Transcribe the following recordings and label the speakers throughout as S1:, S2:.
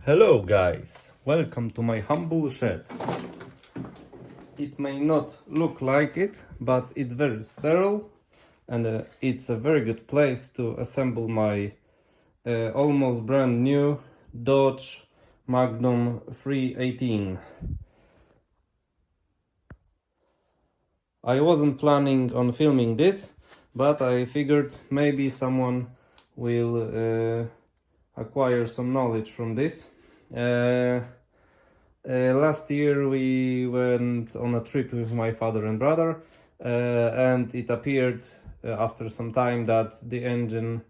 S1: Hello guys, welcome to my humble shed. It may not look like it, but it's very sterile and it's a very good place to assemble my almost brand new Dodge Magnum 318. I wasn't planning on filming this, but I figured maybe someone will acquire some knowledge from this. Last year we went on a trip with my father and brother, and it appeared after some time that the engine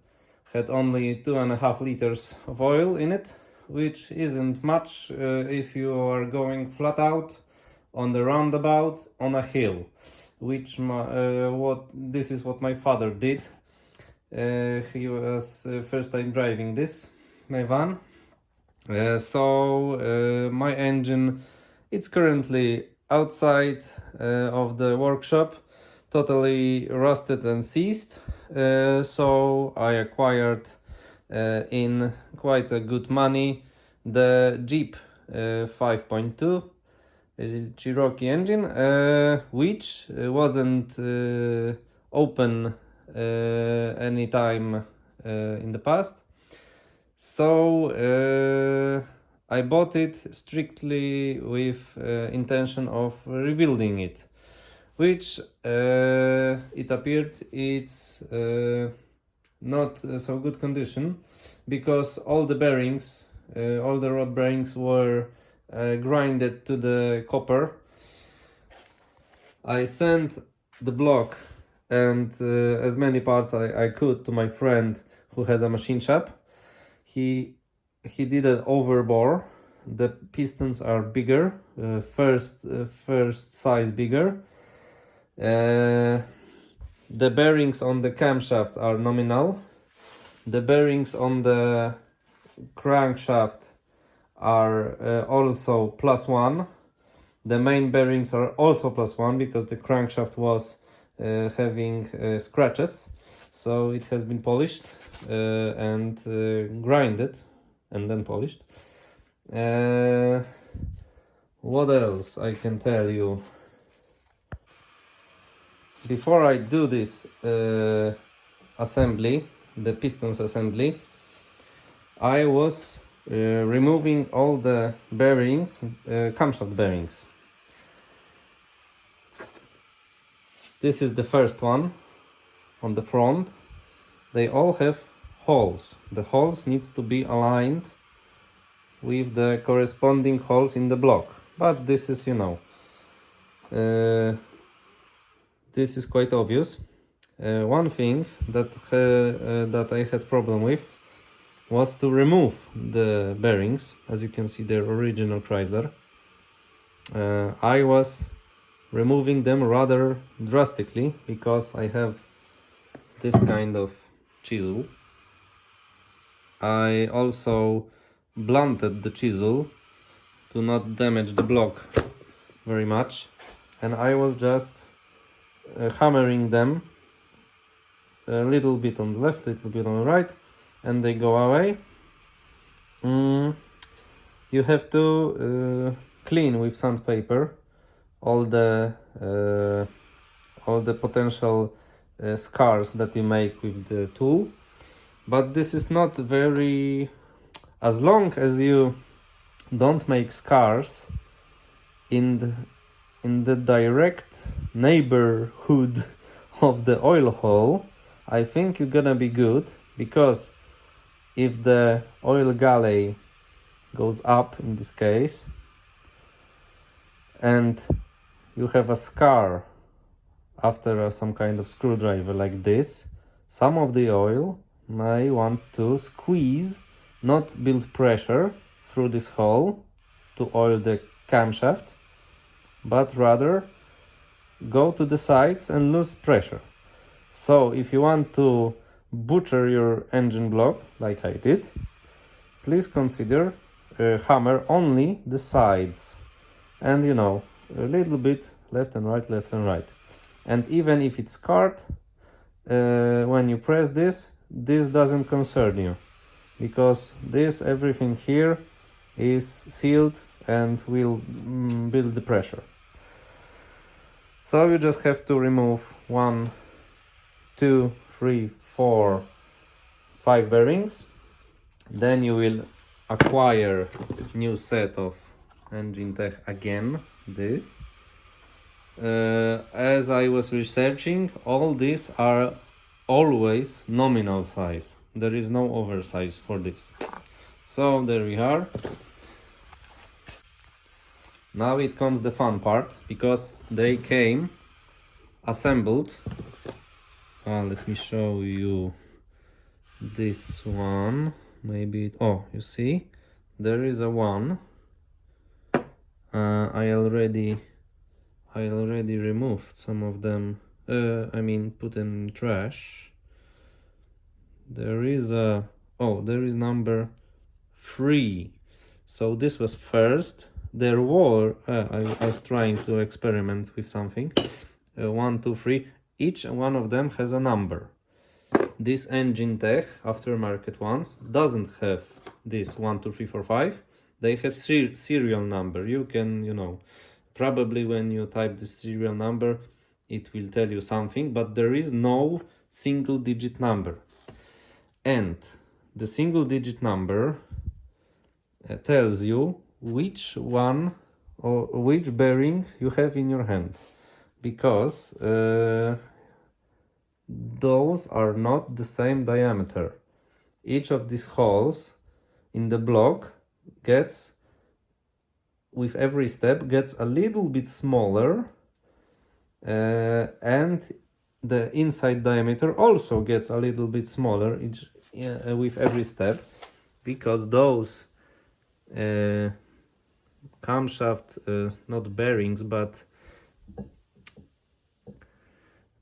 S1: had only 2.5 liters of oil in it, which isn't much if you are going flat out on the roundabout on a hill, which this is what my father did. He was first time driving my van. My engine, it's currently outside of the workshop, totally rusted and seized. So I acquired in quite a good money the Jeep 5.2 Cherokee engine, which wasn't open any time in the past. So I bought it strictly with intention of rebuilding it, which it appeared it's not so good condition, because all the bearings, all the rod bearings were grinded to the copper. I sent the block and as many parts I could to my friend who has a machine shop. He did an overbore. The pistons are bigger, first size bigger. The bearings on the camshaft are nominal. The bearings on the crankshaft are also +1. The main bearings are also +1 because the crankshaft was having scratches, so it has been polished and grinded and then polished. What else I can tell you? Before I do this assembly, the pistons assembly, I was removing all the bearings, camshaft bearings. This is the first one on the front. They all have holes. The holes needs to be aligned with the corresponding holes in the block. But this is, this is quite obvious. One thing that I had problem with was to remove the bearings. As you can see, they're original Chrysler. I was removing them rather drastically because I have this kind of chisel. I also blunted the chisel to not damage the block very much, and I was just hammering them a little bit on the left, little bit on the right, and they go away. You have to clean with sandpaper all the potential scars that you make with the tool, but this is not very, as long as you don't make scars in the direct neighborhood of the oil hole, I think you're gonna be good, because if the oil galley goes up in this case and you have a scar after some kind of screwdriver like this, some of the oil may want to squeeze, not build pressure through this hole to oil the camshaft, but rather go to the sides and lose pressure. So if you want to butcher your engine block like I did, please consider hammer only the sides, and a little bit left and right. And even if it's scarred, when you press this doesn't concern you, because everything here is sealed and will build the pressure. So you just have to remove 1, 2, 3, 4, 5 bearings. Then you will acquire new set of engine tech again, this. As I was researching, all these are always nominal size. There is no oversize for this. So there we are. Now it comes the fun part, because they came assembled. Let me show you this one. Maybe oh, you see, there is a one. I already removed some of them. I mean, put them in trash. There is there is number 3. So this was first. There were I was trying to experiment with something. 1, 2, 3. Each one of them has a number. This engine tech aftermarket ones doesn't have this 1, 2, 3, 4, 5. They have serial number. You can, probably when you type the serial number, it will tell you something, but there is no single digit number. And the single digit number tells you which one or which bearing you have in your hand, because those are not the same diameter. Each of these holes in the block gets, with every step, gets a little bit smaller, and the inside diameter also gets a little bit smaller with every step, because those camshaft, not bearings, but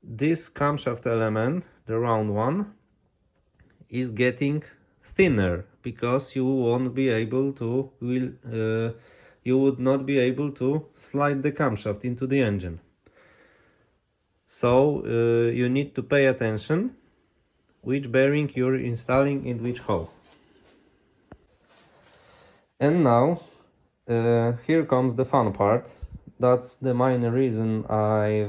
S1: this camshaft element, the round one, is getting thinner, because you won't be able to you would not be able to slide the camshaft into the engine. So you need to pay attention which bearing you're installing in which hole. And now here comes the fun part. That's the main reason I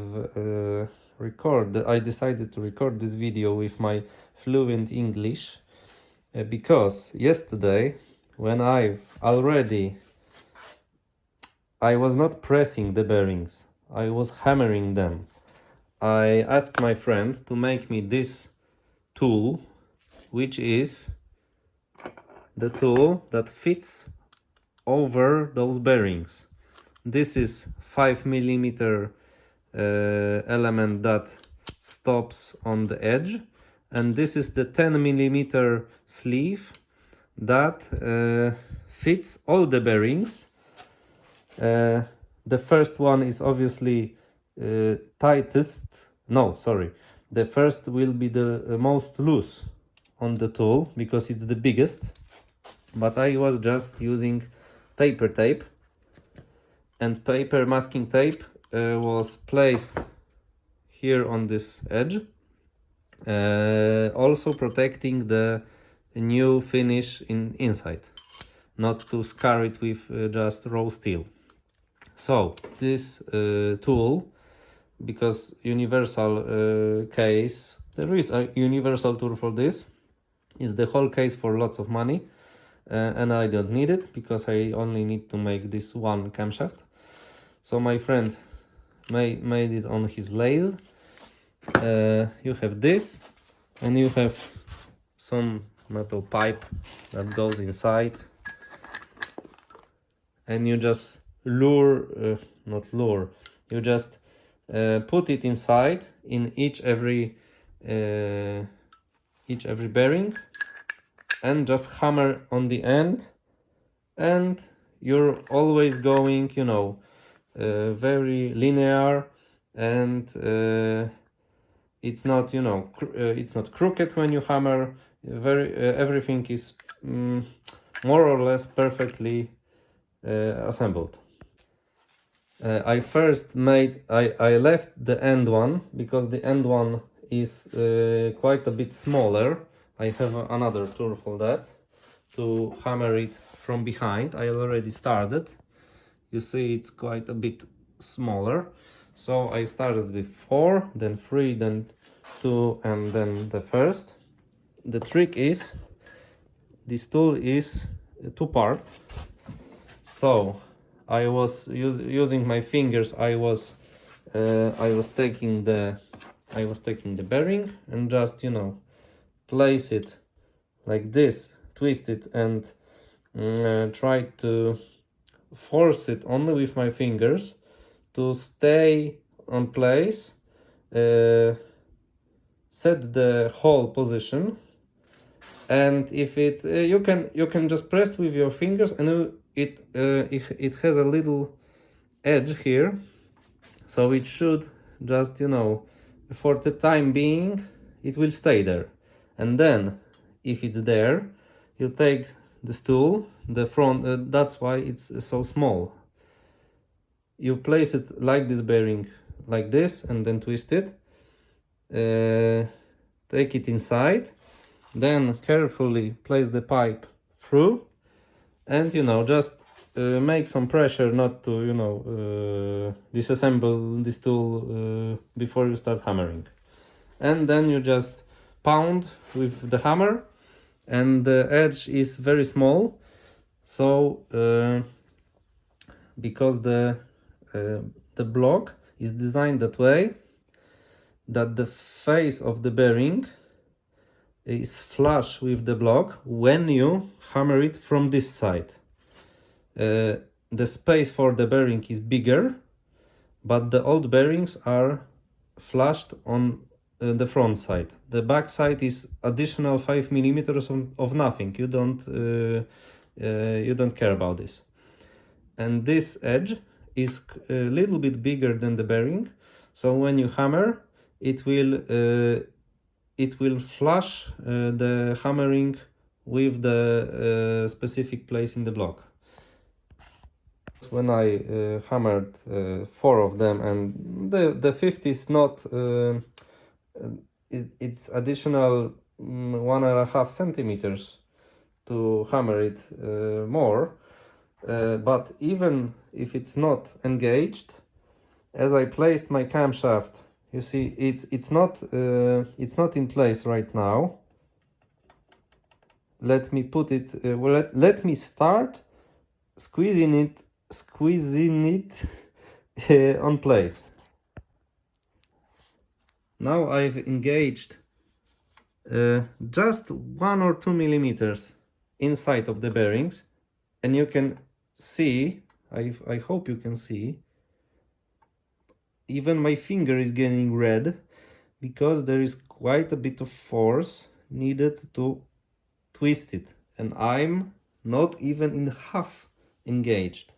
S1: decided to record this video with my fluent English, because yesterday, when I was not pressing the bearings, I was hammering them. I asked my friend to make me this tool, which is the tool that fits over those bearings. This is 5mm element that stops on the edge, and this is the 10mm sleeve that fits all the bearings. The first one is obviously tightest. No, sorry. The first will be the most loose on the tool, because it's the biggest. But I was just using paper tape, and paper masking tape was placed here on this edge, also protecting the new finish inside, not to scar it with just raw steel. So this tool, because universal case, there is a universal tool for this, is the whole case for lots of money, and I don't need it, because I only need to make this one camshaft. So my friend made it on his lathe. You have this, and you have some metal pipe that goes inside, and you just you just put it inside in every bearing, and just hammer on the end, and you're always going, very linear, and it's not, it's not crooked when you hammer. Everything is more or less perfectly assembled. I left the end one, because the end one is quite a bit smaller. I have another tool for that. to hammer it from behind. I already started. You see it's quite a bit smaller. So I started with 4, then 3, then 2, and then the first. The trick is, this tool is two-part. So I was using my fingers. I was taking the bearing and just, you know, place it like this, twist it, and try to force it only with my fingers to stay on place. Set the hole position, and if it you can just press with your fingers, and it has a little edge here, so it should just, you know, for the time being it will stay there. And then if it's there, you take this tool, the front, that's why it's so small. You place it like this bearing, like this, and then twist it, take it inside, then carefully place the pipe through, and, you know, just make some pressure not to, you know, disassemble this tool before you start hammering. And then you just pound with the hammer, and the edge is very small, so because the block is designed that way that the face of the bearing is flush with the block when you hammer it from this side. The space for the bearing is bigger, but the old bearings are flushed on the front side. The back side is additional 5 millimeters of nothing. You don't care about this. And this edge is a little bit bigger than the bearing, so when you hammer, it will flush the hammering with the specific place in the block. When I hammered 4 of them, and the fifth is not, it's additional 1.5 centimeters to hammer it more, but even if it's not engaged, as I placed my camshaft, you see it's not in place right now. Let me put it, let me start squeezing it on place. Now I've engaged just 1 or 2 millimeters inside of the bearings, and you can see, I hope you can see, even my finger is getting red, because there is quite a bit of force needed to twist it, and I'm not even in half engaged.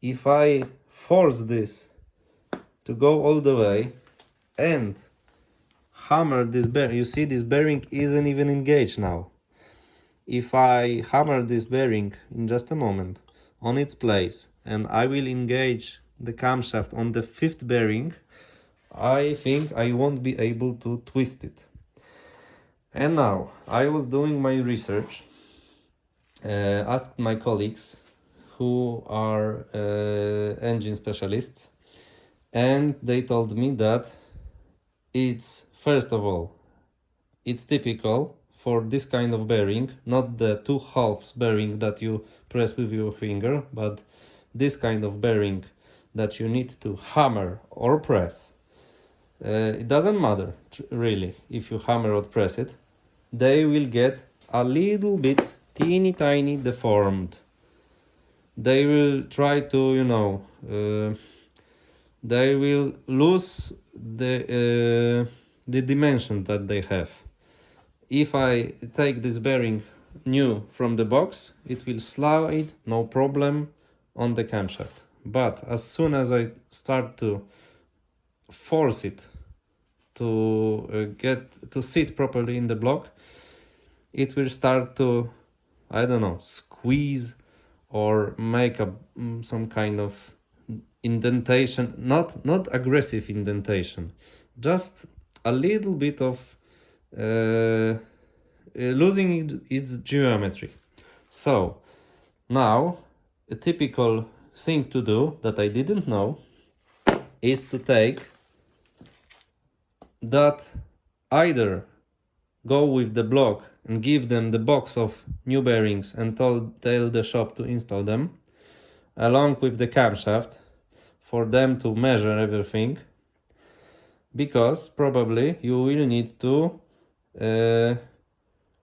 S1: If I force this to go all the way and hammer this bearing, you see this bearing isn't even engaged now. If I hammer this bearing in just a moment on its place, and I will engage the camshaft on the 5th bearing, I think I won't be able to twist it. And now I was doing my research, asked my colleagues who are engine specialists, and they told me that it's, first of all, it's typical for this kind of bearing, not the 2/2 bearing that you press with your finger, but this kind of bearing that you need to hammer or press. It doesn't matter really if you hammer or press it, they will get a little bit teeny tiny deformed. They will try to, you know, they will lose the dimension that they have. If I take this bearing new from the box, it will slide no problem on the camshaft. But as soon as I start to force it to get to sit properly in the block, it will start to, I don't know, squeeze or make some kind of indentation, not aggressive indentation, just a little bit of losing its geometry. So now a typical thing to do that I didn't know is to take that, either go with the block and give them the box of new bearings and tell the shop to install them, along with the camshaft, for them to measure everything, because probably you will need to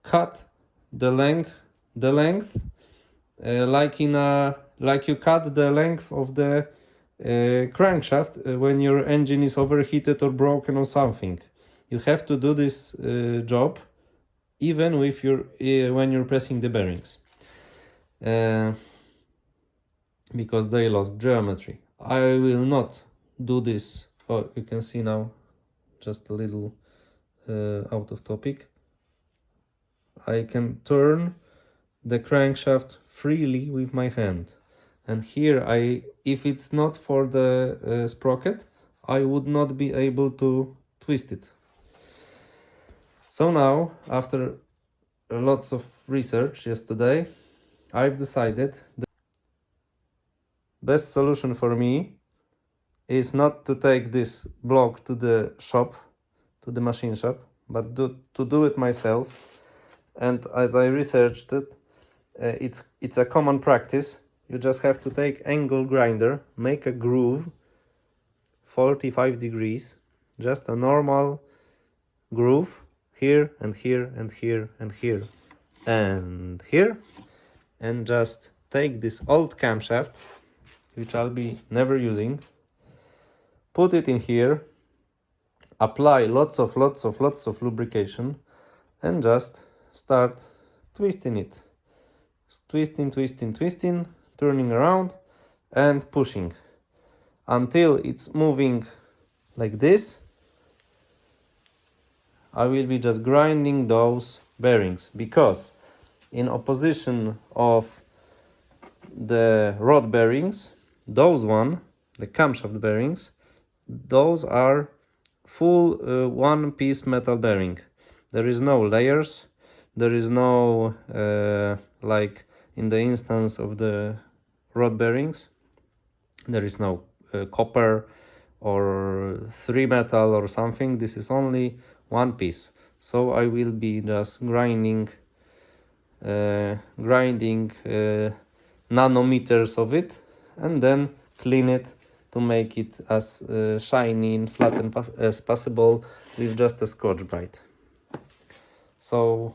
S1: cut the length like you cut the length of the crankshaft when your engine is overheated or broken or something. You have to do this job even with when you're pressing the bearings, because they lost geometry. I will not do this. Oh, you can see now, just a little out of topic. I can turn the crankshaft freely with my hand, and here if it's not for the sprocket, I would not be able to twist it. So now, after lots of research yesterday, I've decided the best solution for me is not to take this block to the shop, to the machine shop, but to do it myself. And as I researched it, it's a common practice. You just have to take angle grinder, make a groove 45 degrees, just a normal groove, here and here and here and here and here, and just take this old camshaft, which I'll be never using, put it in here, apply lots of lubrication, and just start twisting it. Twisting, turning around and pushing until it's moving like this. I will be just grinding those bearings, because in opposition of the rod bearings, the camshaft bearings, those are full one-piece metal bearing. There is no layers, there is no like in the instance of the rod bearings, there is no copper or 3 metal or something. This is only one piece. So I will be just grinding nanometers of it, and then clean it to make it as shiny and flat as possible with just a Scotch Brite. So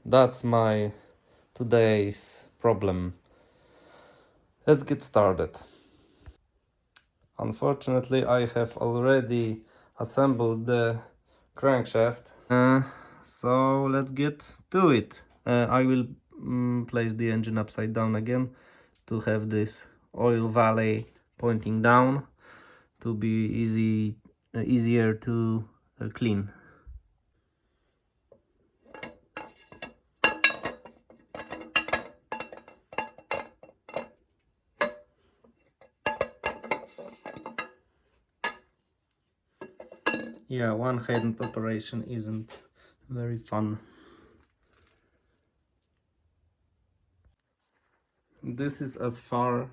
S1: that's my today's problem. Let's get started. Unfortunately, I have already assembled the crankshaft, so let's get to it. I will place the engine upside down again to have this oil valley pointing down, to be easier to clean. Yeah, one-hand operation isn't very fun. This is as far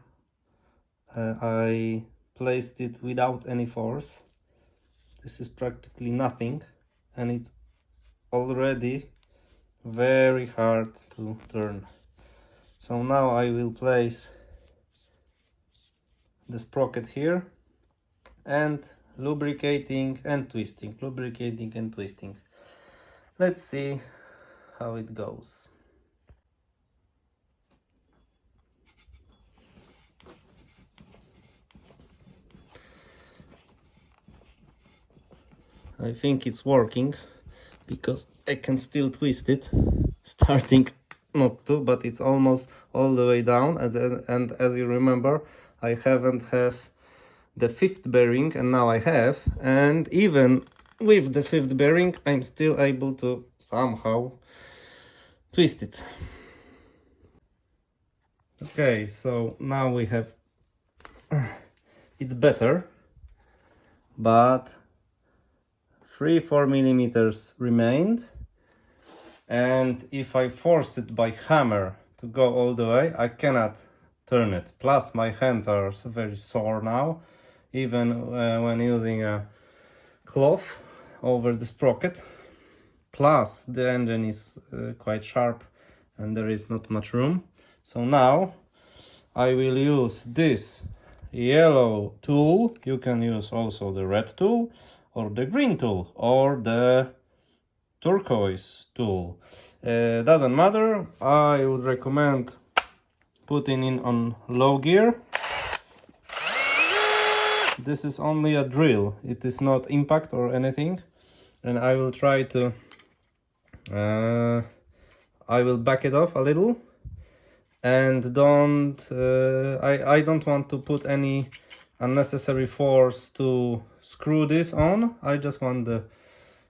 S1: I placed it without any force. This is practically nothing, and it's already very hard to turn. So now I will place the sprocket here and lubricating and twisting. Let's see how it goes. I think it's working, because I can still twist it, starting not to, but it's almost all the way down. And as you remember, I haven't have the 5th bearing, and now I have, and even with the 5th bearing I'm still able to somehow twist it. Okay, so now we have it's better, but 3-4 millimeters remained, and if I force it by hammer to go all the way, I cannot turn it. Plus my hands are very sore now, even when using a cloth over the sprocket. Plus the engine is quite sharp and there is not much room. So now I will use this yellow tool. You can use also the red tool or the green tool or the turquoise tool. Doesn't matter. I would recommend putting in on low gear. This is only a drill, it is not impact or anything, and I will try to I will back it off a little, and I don't want to put any unnecessary force to screw this on. I just want the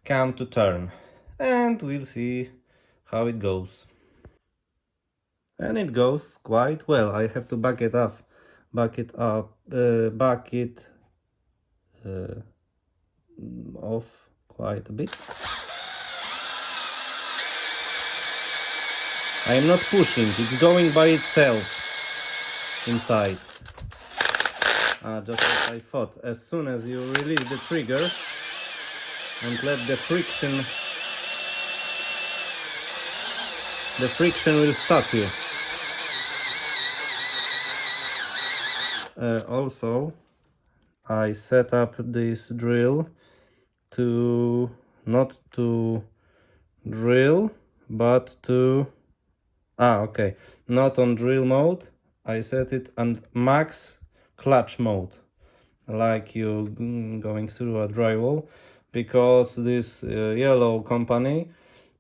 S1: cam to turn, and we'll see how it goes. And it goes quite well. I have to back it up, back it off quite a bit. I am not pushing, it's going by itself inside. Just as I thought, as soon as you release the trigger and let the friction will stop you. Also, I set up this drill to not to drill, but to okay, not on drill mode. I set it on max clutch mode, like you going through a drywall, because this yellow company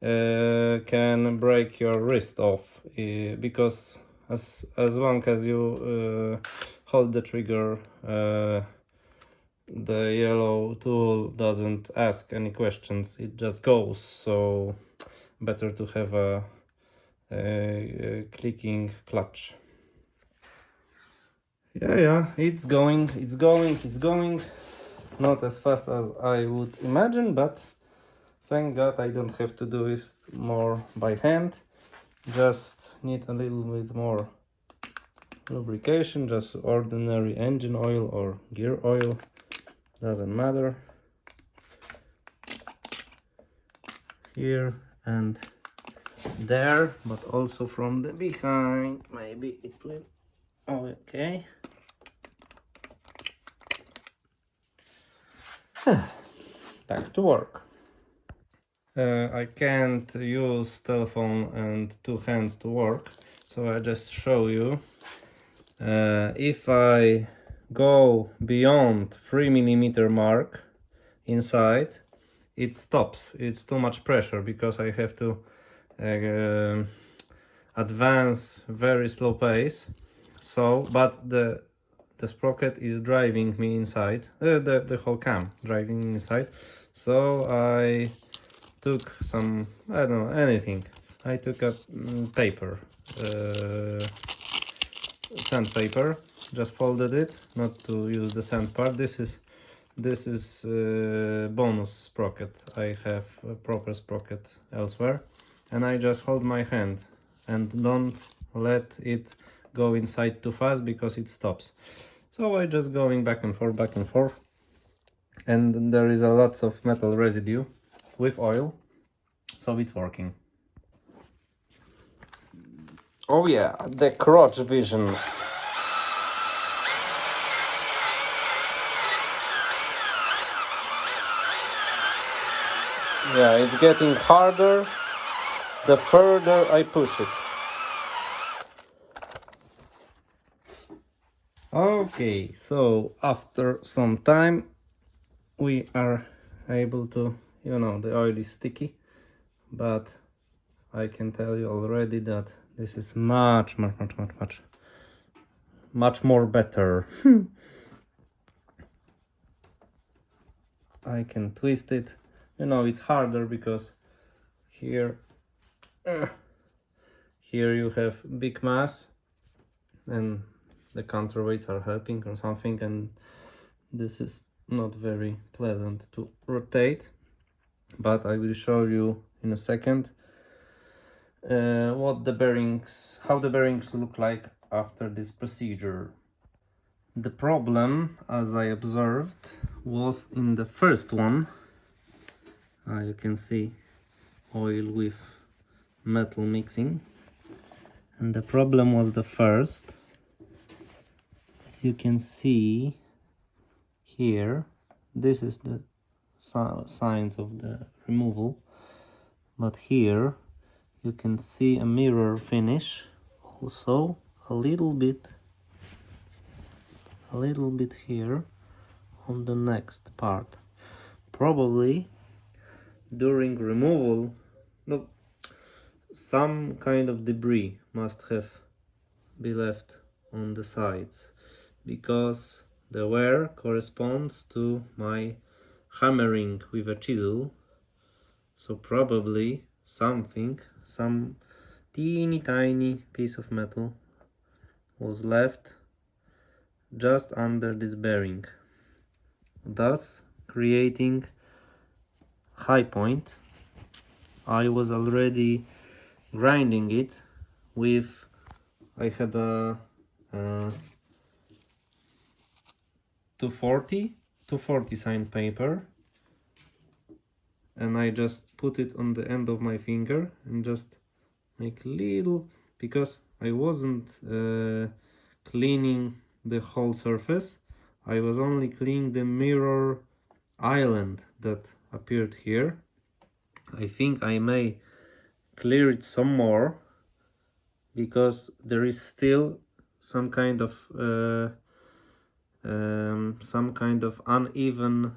S1: can break your wrist off, because as long as you hold the trigger, the yellow tool doesn't ask any questions, it just goes. So better to have a clicking clutch. Yeah, it's going. Not as fast as I would imagine, but thank God I don't have to do this more by hand. Just need a little bit more lubrication, just ordinary engine oil or gear oil, doesn't matter. Here and there, but also from the behind, maybe it will. Okay. Back to work. I can't use telephone and two hands to work, so I just show you. If I go beyond 3 mm mark inside, it stops. It's too much pressure because I have to advance very slow pace. So, but the sprocket is driving me inside, the whole cam driving me inside. So I took some, I don't know, anything. I took a paper, sandpaper, just folded it, not to use the sand part. This is bonus sprocket. I have a proper sprocket elsewhere, and I just hold my hand and don't let it go inside too fast because it stops. So I just going back and forth, and there is a lots of metal residue with oil, so it's working. Oh yeah, the crotch vision. Yeah, it's getting harder the further I push it. Okay, so after some time we are able to, you know, the oil is sticky, but I can tell you already that this is much more better. I can twist it. You know, it's harder because here you have big mass and the counterweights are helping or something, and this is not very pleasant to rotate, but I will show you in a second. how the bearings look like after this procedure. The problem, as I observed, was in the first one. You can see oil with metal mixing, and the problem was the first. As you can see here, this is the signs of the removal, but here you can see a mirror finish, also a little bit here on the next part. Probably during removal, no, some kind of debris must have been left on the sides, because the wear corresponds to my hammering with a chisel, so probably some teeny tiny piece of metal was left just under this bearing, thus creating high point. I was already grinding it with, I had a 240 sandpaper, and I just put it on the end of my finger and just make little, because I wasn't cleaning the whole surface. I was only cleaning the mirror island that appeared here. I think I may clear it some more, because there is still some kind of uneven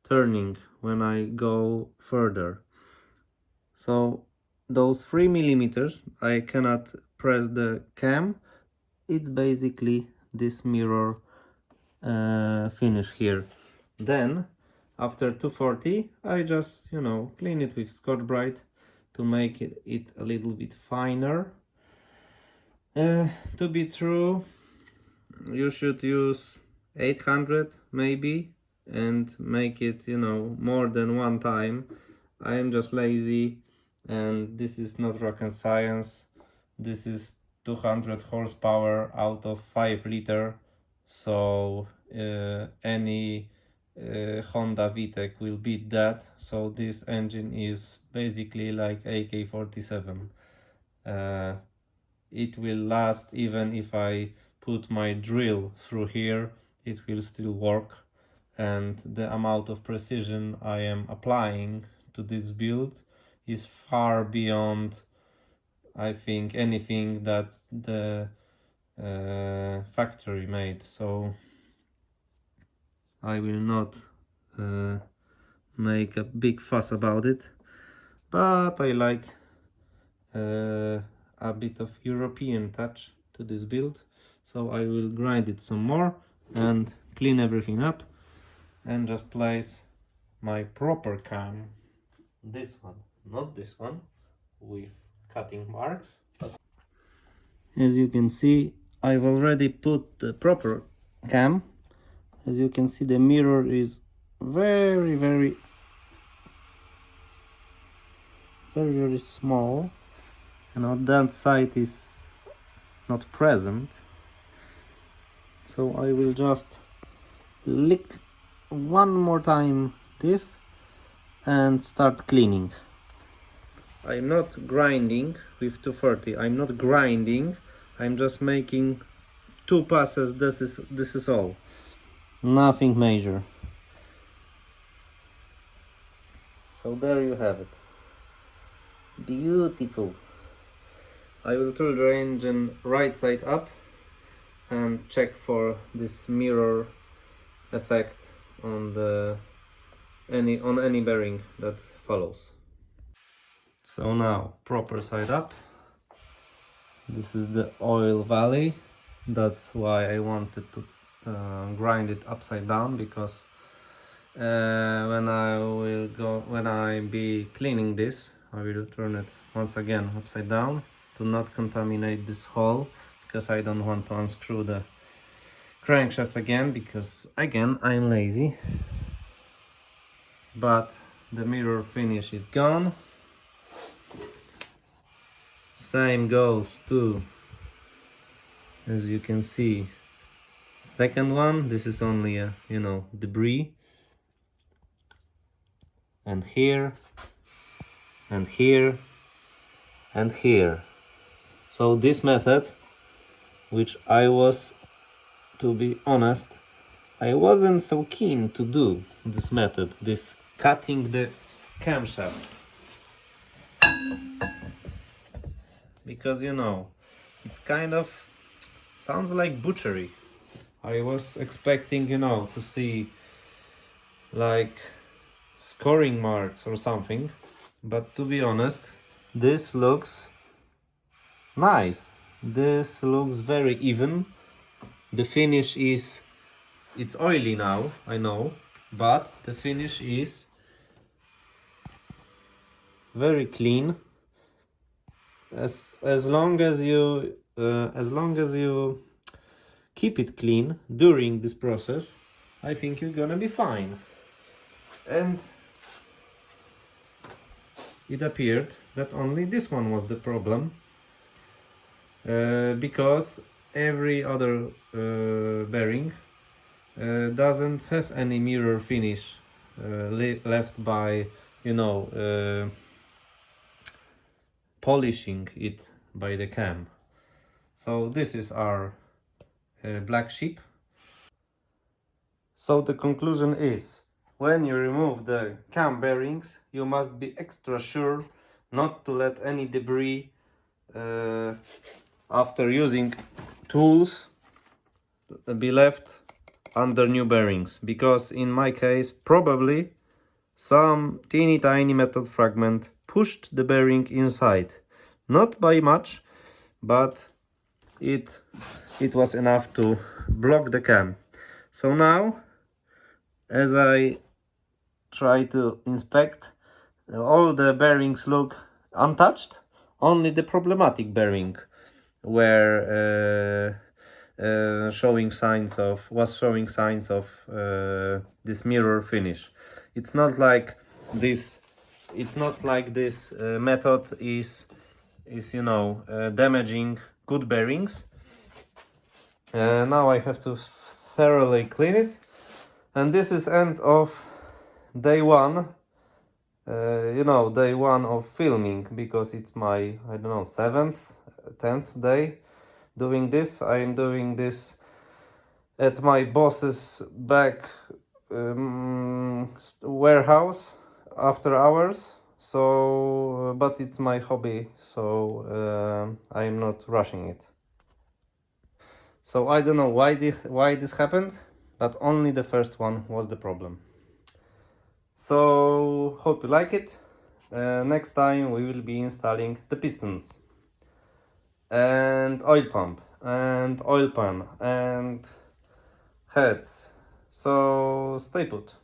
S1: turning when I go further. So those 3 millimeters, I cannot press the cam. It's basically this mirror finish here. Then after 240, I just, clean it with Scotch-Brite to make it a little bit finer. To be true, you should use 800 maybe, and make it, more than one time. I am just lazy, and this is not rocket science. This is 200 horsepower out of 5 liter, so any Honda VTEC will beat that. So this engine is basically like AK-47. It will last even if I put my drill through here, it will still work. And the amount of precision I am applying to this build is far beyond, I think, anything that the factory made. So I will not make a big fuss about it, but I like a bit of European touch to this build, so I will grind it some more and clean everything up and just place my proper cam, this one, not this one with cutting marks. As you can see, I've already put the proper cam. As you can see, the mirror is very small, and on that side is not present. So I will just lick one more time this and start cleaning. I'm not grinding with 240. I'm not grinding. I'm just making 2 passes. This is all. Nothing major. So there you have it. Beautiful. I will turn the engine right side up and check for this mirror effect on any bearing that follows. So now proper side up. This is the oil valley. That's why I wanted to grind it upside down, because when I be cleaning this, I will turn it once again upside down to not contaminate this hole, because I don't want to unscrew the crankshaft again, because again I'm lazy. But the mirror finish is gone. Same goes to, as you can see, second one. This is only a, you know, debris. And here, and here, and here. So this method, which I was, to be honest, I wasn't so keen to do this method, this cutting the camshaft, because, you know, it's kind of sounds like butchery. I was expecting, you know, to see like scoring marks or something, but to be honest, this looks nice. This looks very even. The finish is, it's oily now, I know, but the finish is very clean. As long as you keep it clean during this process, I think you're gonna be fine. And it appeared that only this one was the problem, because every other bearing doesn't have any mirror finish left by, you know, polishing it by the cam. So this is our black sheep. So the conclusion is, when you remove the cam bearings, you must be extra sure not to let any debris after using tools be left under new bearings, because in my case probably some teeny tiny metal fragment pushed the bearing inside. Not by much, but it was enough to block the cam. So now, as I try to inspect, all the bearings look untouched. Only the problematic bearing were showing signs of this mirror finish. It's not like this method is you know, damaging good bearings. Now I have to thoroughly clean it, and this is end of day one. You know, day one of filming, because it's my, I don't know, 7th, 10th day doing this. I am doing this at my boss's back warehouse after hours. So, but it's my hobby, so I'm not rushing it. So I don't know why this happened, but only the first one was the problem. So hope you like it. Next time we will be installing the pistons and oil pump and oil pan and heads. So stay put.